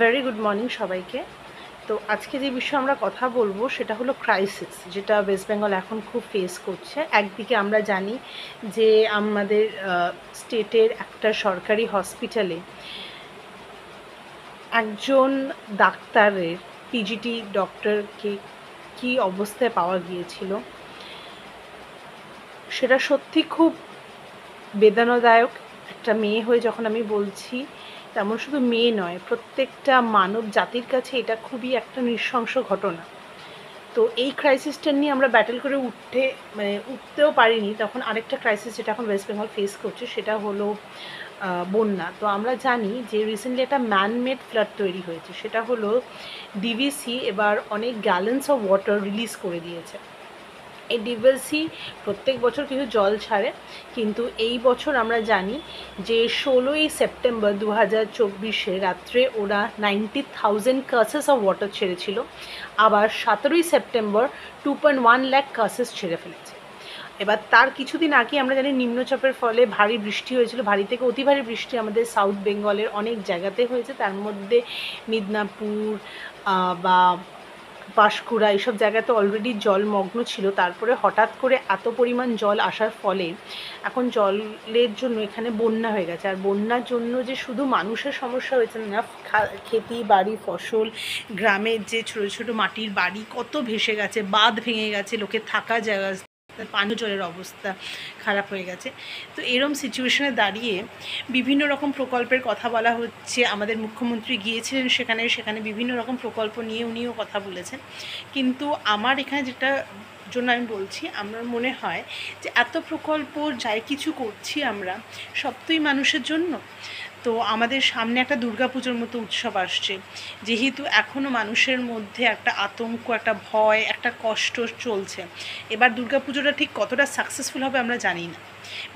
Very good morning সবাইকে। তো আজকে যে বিষয়ে আমরা কথা বলবো সেটা হলো ক্রাইসিস, যেটা ওয়েস্ট বেঙ্গল এখন খুব ফেস করছে। একদিকে আমরা জানি যে আমাদের স্টেটের একটা সরকারি হসপিটালে একজন ডাক্তারের পিজিটি ডক্টরকে কী অবস্থায় পাওয়া গিয়েছিল, সেটা সত্যি খুব বেদনাদায়ক। একটা মেয়ে হয়ে যখন আমি বলছি, তেমন শুধু মেয়ে নয়, প্রত্যেকটা মানব জাতির কাছে এটা খুবই একটা নৃশংস ঘটনা। তো এই ক্রাইসিসটা নিয়ে আমরা ব্যাটেল করে উঠতেও পারিনি। তখন আরেকটা ক্রাইসিস যেটা এখন ওয়েস্ট বেঙ্গল ফেস করছে সেটা হলো বন্যা। তো আমরা জানি যে রিসেন্টলি একটা ম্যানমেড ফ্লাড তৈরি হয়েছে, সেটা হলো ডিভিসি এবার অনেক গ্যালন্স অফ ওয়াটার রিলিজ করে দিয়েছে। এই ডিভিসি প্রত্যেক বছর কিছু জল ছাড়ে, কিন্তু এই বছর আমরা জানি যে 16ই সেপ্টেম্বর 2024 রাত্রে ওরা 90,000 কাসেস অফ ওয়াটার ছেড়েছিল। আবার 17ই সেপ্টেম্বর 2.1 লাখ কাসেস ছেড়ে ফেলেছে। এবার তার কিছুদিন আগে আমরা জানি নিম্নচাপের ফলে ভারী বৃষ্টি হয়েছিল, ভারী থেকে অতি ভারী বৃষ্টি আমাদের সাউথ বেঙ্গলের অনেক জায়গাতে হয়েছে। তার মধ্যে মিদনাপুর বা পাঁশকুড়া এইসব জায়গাতে অলরেডি জলমগ্ন ছিল। তারপরে হঠাৎ করে এত পরিমাণ জল আসার ফলে এখন জলের জন্য এখানে বন্যা হয়ে গেছে। আর বন্যার জন্য যে শুধু মানুষের সমস্যা হয়েছে না, খেতি বাড়ি ফসল, গ্রামের যে ছোটো ছোটো মাটির বাড়ি কত ভেসে গেছে, বাঁধ ভেঙে গেছে, লোকের থাকা জায়গা, পানীয় জলের অবস্থা খারাপ হয়ে গেছে। তো এরম সিচুয়েশনে দাঁড়িয়ে বিভিন্ন রকম প্রকল্পের কথা বলা হচ্ছে। আমাদের মুখ্যমন্ত্রী গিয়েছিলেন সেখানে বিভিন্ন রকম প্রকল্প নিয়ে উনিও কথা বলেছেন। কিন্তু আমার এখানে যেটা জন্য আমি বলছি, আমার মনে হয় যে এত প্রকল্প যাই কিছু করছি আমরা, সব তোই মানুষের জন্য। তো আমাদের সামনে একটা দুর্গাপুজোর মতো উৎসব আসছে, যেহেতু এখনও মানুষের মধ্যে একটা আতঙ্ক, একটা ভয়, একটা কষ্ট চলছে। এবার দুর্গাপুজোটা ঠিক কতটা সাকসেসফুল হবে আমরা জানি না।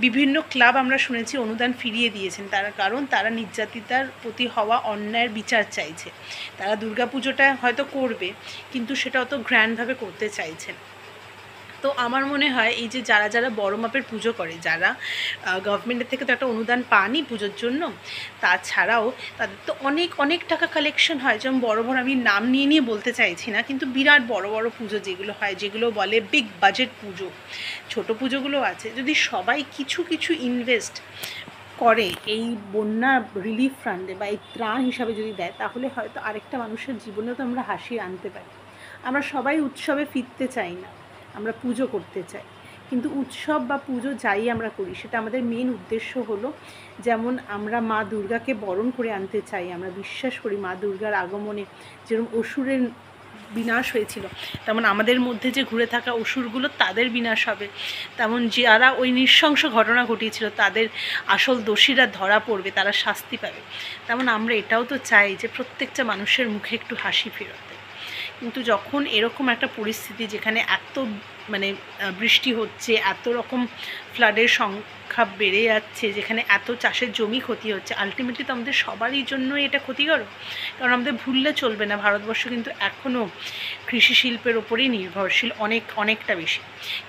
বিভিন্ন ক্লাব আমরা শুনেছি অনুদান ফিরিয়ে দিয়েছেন, তার কারণ তারা নির্যাতিতার প্রতি হওয়া অন্যায়ের বিচার চাইছে। তারা দুর্গাপুজোটা হয়তো করবে, কিন্তু সেটা অত গ্র্যান্ডভাবে করতে চাইছেন। তো আমার মনে হয় এই যে যারা যারা বড় মাপের পুজো করে, যারা গভর্নমেন্টের থেকে তো একটা অনুদান পানই পুজোর জন্য, তাছাড়াও তাদের তো অনেক অনেক টাকা কালেকশন হয়। যেমন বড় বড়, আমি নাম নিয়ে বলতে চাইছি না, কিন্তু বিরাট বড় বড় পুজো যেগুলো হয়, যেগুলো বলে বিগ বাজেট পুজো, ছোট পুজোগুলো আছে, যদি সবাই কিছু কিছু ইনভেস্ট করে এই বন্যা রিলিফ ফান্ডে বা এই ত্রাণ হিসাবে যদি দেয়, তাহলে হয়তো আরেকটা মানুষের জীবনেও তো আমরা হাসি আনতে পারি। আমরা সবাই উৎসবে ফিরতে চাই না, আমরা পুজো করতে চাই। কিন্তু উৎসব বা পুজো যাই আমরা করি, সেটা আমাদের মেন উদ্দেশ্য হলো, যেমন আমরা মা দুর্গাকে বরণ করে আনতে চাই। আমরা বিশ্বাস করি মা দুর্গার আগমনে যেরকম অসুরের বিনাশ হয়েছিল, তেমন আমাদের মধ্যে যে ঘুরে থাকা অসুরগুলো তাদের বিনাশ হবে। তেমন যারা ওই নৃশংস ঘটনা ঘটিয়েছিল তাদের আসল দোষীরা ধরা পড়বে, তারা শাস্তি পাবে। তেমন আমরা এটাও তো চাই যে প্রত্যেকটা মানুষের মুখে একটু হাসি ফেরোতে। কিন্তু যখন এরকম একটা পরিস্থিতি, যেখানে এত বৃষ্টি হচ্ছে, এত রকম ফ্লাডের সংখ্যা বেড়ে যাচ্ছে, যেখানে এত চাষের জমি ক্ষতি হচ্ছে, আলটিমেটলি তো আমাদের সবারই জন্যই এটা ক্ষতিকর। কারণ আমাদের ভুললে চলবে না, ভারতবর্ষ কিন্তু এখনও কৃষি শিল্পের ওপরেই নির্ভরশীল, অনেকটা বেশি।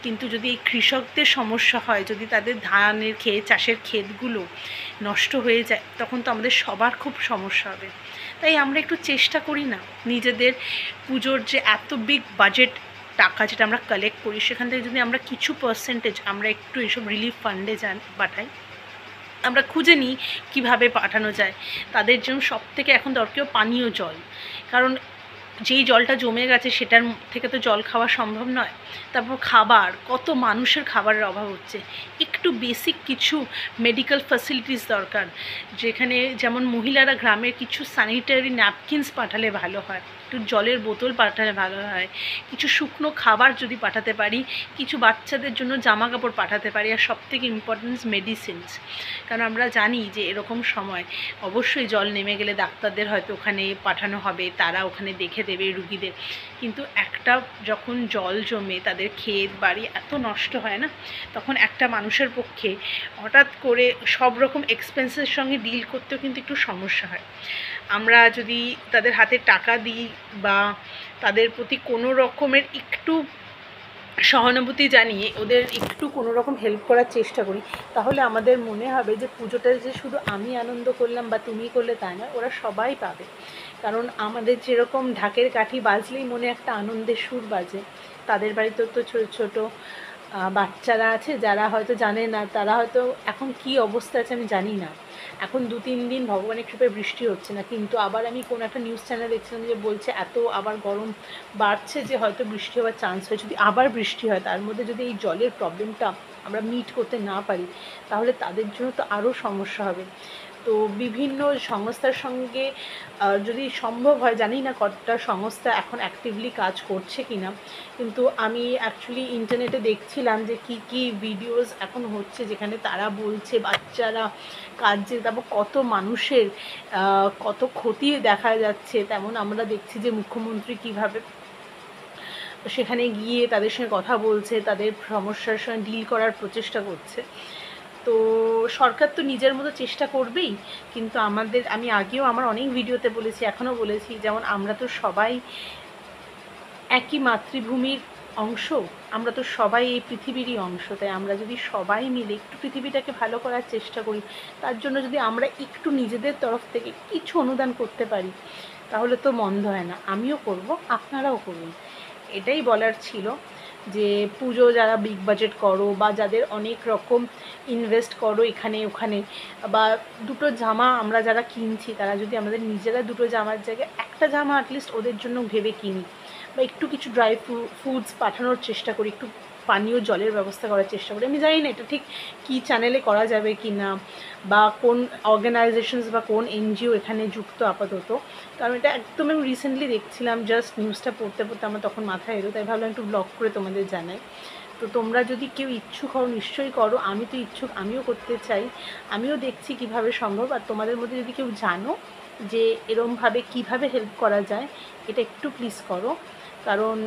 কিন্তু যদি এই কৃষকদের সমস্যা হয়, যদি তাদের ধানের চাষের ক্ষেতগুলো নষ্ট হয়ে যায়, তখন তো আমাদের সবার খুব সমস্যা হবে। তাই আমরা একটু চেষ্টা করি না, নিজেদের পুজোর যে এত বিগ বাজেট টাকা যেটা আমরা কালেক্ট করি, সেখান থেকে যদি আমরা কিছু পার্সেন্টেজ আমরা একটু এইসব রিলিফ ফান্ডে পাঠাই, আমরা খুঁজে নিই কীভাবে পাঠানো যায়। তাদের জন্য সবথেকে এখন দরকার পানীয় জল। কারণ যেই জলটা জমে গেছে সেটার থেকে তো জল খাওয়া সম্ভব নয়। তারপর খাবার, কত মানুষের খাবারের অভাব হচ্ছে। একটু বেসিক কিছু মেডিকেল ফ্যাসিলিটিস দরকার, যেখানে যেমন মহিলারা গ্রামের কিছু স্যানিটারি ন্যাপকিনস পাঠালে ভালো হয়, একটু জলের বোতল পাঠালে ভালো হয়, কিছু শুকনো খাবার যদি পাঠাতে পারি, কিছু বাচ্চাদের জন্য জামা কাপড় পাঠাতে পারি, আর সবথেকে ইম্পর্টেন্স মেডিসিনস। কারণ আমরা জানি যে এরকম সময় অবশ্যই জল নেমে গেলে ডাক্তারদের হয়তো ওখানে পাঠানো হবে, তারা ওখানে দেখে দেবে রুগীদের। কিন্তু একটা যখন জল জমে তাদের ক্ষেত বাড়ি এত নষ্ট হয় না, তখন একটা মানুষের পক্ষে হঠাৎ করে সব রকম এক্সপেন্সের সঙ্গে ডিল করতেও কিন্তু একটু সমস্যা হয়। আমরা যদি তাদের হাতে টাকা দিই বা তাদের প্রতি কোনো রকমের একটু সহানুভূতি জানিয়ে ওদের একটু কোনো রকম হেল্প করার চেষ্টা করি, তাহলে আমাদের মনে হবে যে পুজোটা যে শুধু আমি আনন্দ করলাম বা তুমি করলে তা নয়, ওরা সবাই পাবে। কারণ আমাদের যেরকম ঢাকের কাঠি বাজলেই মনে একটা আনন্দের সুর বাজে, তাদের বাড়িতেও তো ছোটো ছোটো বাচ্চারা আছে যারা হয়তো জানে না, তারা হয়তো এখন কি অবস্থা আছে আমি জানি না। এখন 2-3 দিন ভগবানের কৃপায় বৃষ্টি হচ্ছে না, কিন্তু আবার আমি কোনো একটা নিউজ চ্যানেল দেখছিলাম যে বলছে এত আবার গরম বাড়ছে যে হয়তো বৃষ্টি হওয়ার চান্স হয়। যদি আবার বৃষ্টি হয়, তার মধ্যে যদি এই জলের প্রবলেমটা আমরা মিট করতে না পারি, তাহলে তাদের জন্য তো আরও সমস্যা হবে। তো বিভিন্ন সংস্থার সঙ্গে যদি সম্ভব হয়, জানি না কতটা সংস্থা এখন অ্যাক্টিভলি কাজ করছে কি না, কিন্তু আমি অ্যাকচুয়ালি ইন্টারনেটে দেখছিলাম যে কী কী ভিডিওস এখন হচ্ছে, যেখানে তারা বলছে বাচ্চারা কাজে, তারপর কত মানুষের কত ক্ষতি দেখা যাচ্ছে। তেমন আমরা দেখছি যে মুখ্যমন্ত্রী কীভাবে সেখানে গিয়ে তাদের সঙ্গে কথা বলছে, তাদের সমস্যার সঙ্গে ডিল করার প্রচেষ্টা করছে। তো সরকার তো নিজের মতো চেষ্টা করবেই, কিন্তু আমি আগেও আমার অনেক ভিডিওতে বলেছি, এখনও বলেছি, যেমন আমরা তো সবাই একই মাতৃভূমির অংশ, আমরা তো সবাই এই পৃথিবীরই অংশ। তাই আমরা যদি সবাই মিলে একটু পৃথিবীটাকে ভালো করার চেষ্টা করি, তার জন্য যদি আমরা একটু নিজেদের তরফ থেকে কিছু অনুদান করতে পারি, তাহলে তো মন্দ হয় না। আমিও করব, আপনারাও করুন, এটাই বলার ছিল। যে পুজো যারা বিগ বাজেট করো বা যাদের অনেক রকম ইনভেস্ট করো এখানে ওখানে, বা দুটো জামা আমরা যারা কিনছি, তারা যদি আমাদের নিজেরা দুটো জামার জায়গায় একটা জামা অ্যাটলিস্ট ওদের জন্য ভেবে কিনি, বা একটু কিছু ড্রাই ফুডস পাঠানোর চেষ্টা করি, একটু পানীয় জলের ব্যবস্থা করার চেষ্টা করি। আমি জানি না এটা ঠিক কী চ্যানেলে করা যাবে কি না, বা কোন অর্গানাইজেশনস বা কোন এনজিও এখানে যুক্ত আপাতত, কারণ এটা একদম আমি রিসেন্টলি দেখছিলাম, জাস্ট নিউজটা পড়তে পড়তে আমার তখন মাথায় এলো, তাই ভাবলাম একটু ব্লগ করে তোমাদের জানাই। তো তোমরা যদি কেউ ইচ্ছুক হও নিশ্চয়ই করো, আমি তো ইচ্ছুক, আমিও করতে চাই, আমিও দেখছি কিভাবে সম্ভব। আর তোমাদের মধ্যে যদি কেউ জানো যে এরমভাবে কিভাবে হেল্প করা যায়, এটা একটু প্লিজ করো। কারণ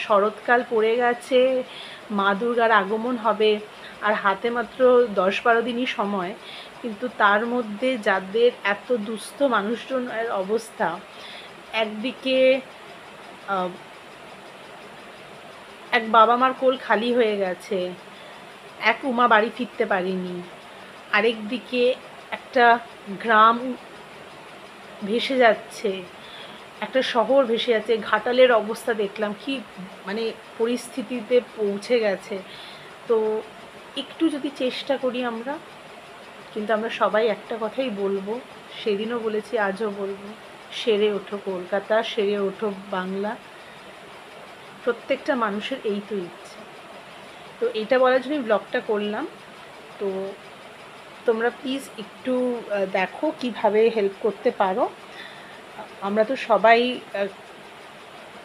শরৎকাল পড়ে গেছে, মা দুর্গার আগমন হবে, আর হাতে মাত্র 10-12 দিনই সময়, কিন্তু তার মধ্যে যাদের এত দুস্থ মানুষজনের অবস্থা, একদিকে এক বাবা মার কোল খালি হয়ে গেছে, এক উমা বাড়ি ফিরতে পারেনি, আরেক দিকে একটা গ্রাম ভেসে যাচ্ছে, একটা শহর ভেসে যাচ্ছে, ঘাটালের অবস্থা দেখলাম কি মানে পরিস্থিতিতে পৌঁছে গেছে। তো একটু যদি চেষ্টা করি আমরা, কিন্তু আমরা সবাই একটা কথাই বলবো, সেদিনও বলেছি আজও বলবো, সেরে ওঠো কলকাতা, সেরে ওঠো বাংলা, প্রত্যেকটা মানুষের এই তো ইচ্ছে। তো এইটা বলার জন্যই ব্লগটা করলাম। তো তোমরা প্লিজ একটু দেখো কিভাবে হেল্প করতে পারো। আমরা তো সবাই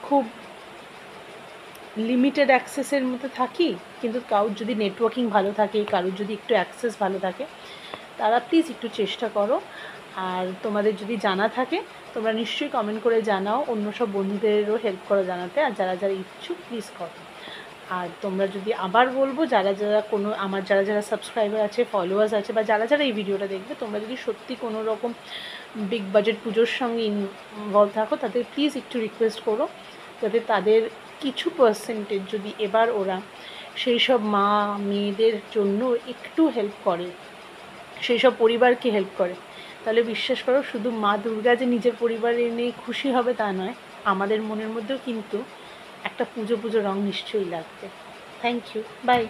খুব লিমিটেড অ্যাক্সেসের মধ্যে থাকি, কিন্তু কারোর যদি নেটওয়ার্কিং ভালো থাকে, কারোর যদি একটু অ্যাক্সেস ভালো থাকে, তারা প্লিজ একটু চেষ্টা করো। আর তোমাদের যদি জানা থাকে তোমরা নিশ্চয়ই কমেন্ট করে জানাও, অন্য সব বন্ধুদেরও হেল্প করো জানাতে। আর যারা যারা ইচ্ছুক প্লিজ করো। আর তোমরা যদি আবার বলবো, যারা যারা আমার যারা যারা সাবস্ক্রাইবার আছে, ফলোয়ার্স আছে, বা যারা যারা এই ভিডিওটা দেখবে, তোমরা যদি সত্যি কোনো রকম বিগ বাজেট পুজোর সঙ্গে ইনভলভ থাকো, তাদের প্লিজ একটু রিকোয়েস্ট করো যাতে তাদের কিছু পার্সেন্টেজ যদি এবার ওরা সেই সব মা মেয়েদের জন্য একটু হেল্প করে, সেই সব পরিবারকে হেল্প করে, তাহলে বিশ্বাস করো শুধু মা দুর্গা যে নিজের পরিবারে নিয়ে খুশি হবে তা নয়, আমাদের মনের মধ্যেও কিন্তু একটা পুজো পুজো রং নিশ্চয়ই লাগবে। Thank you, by.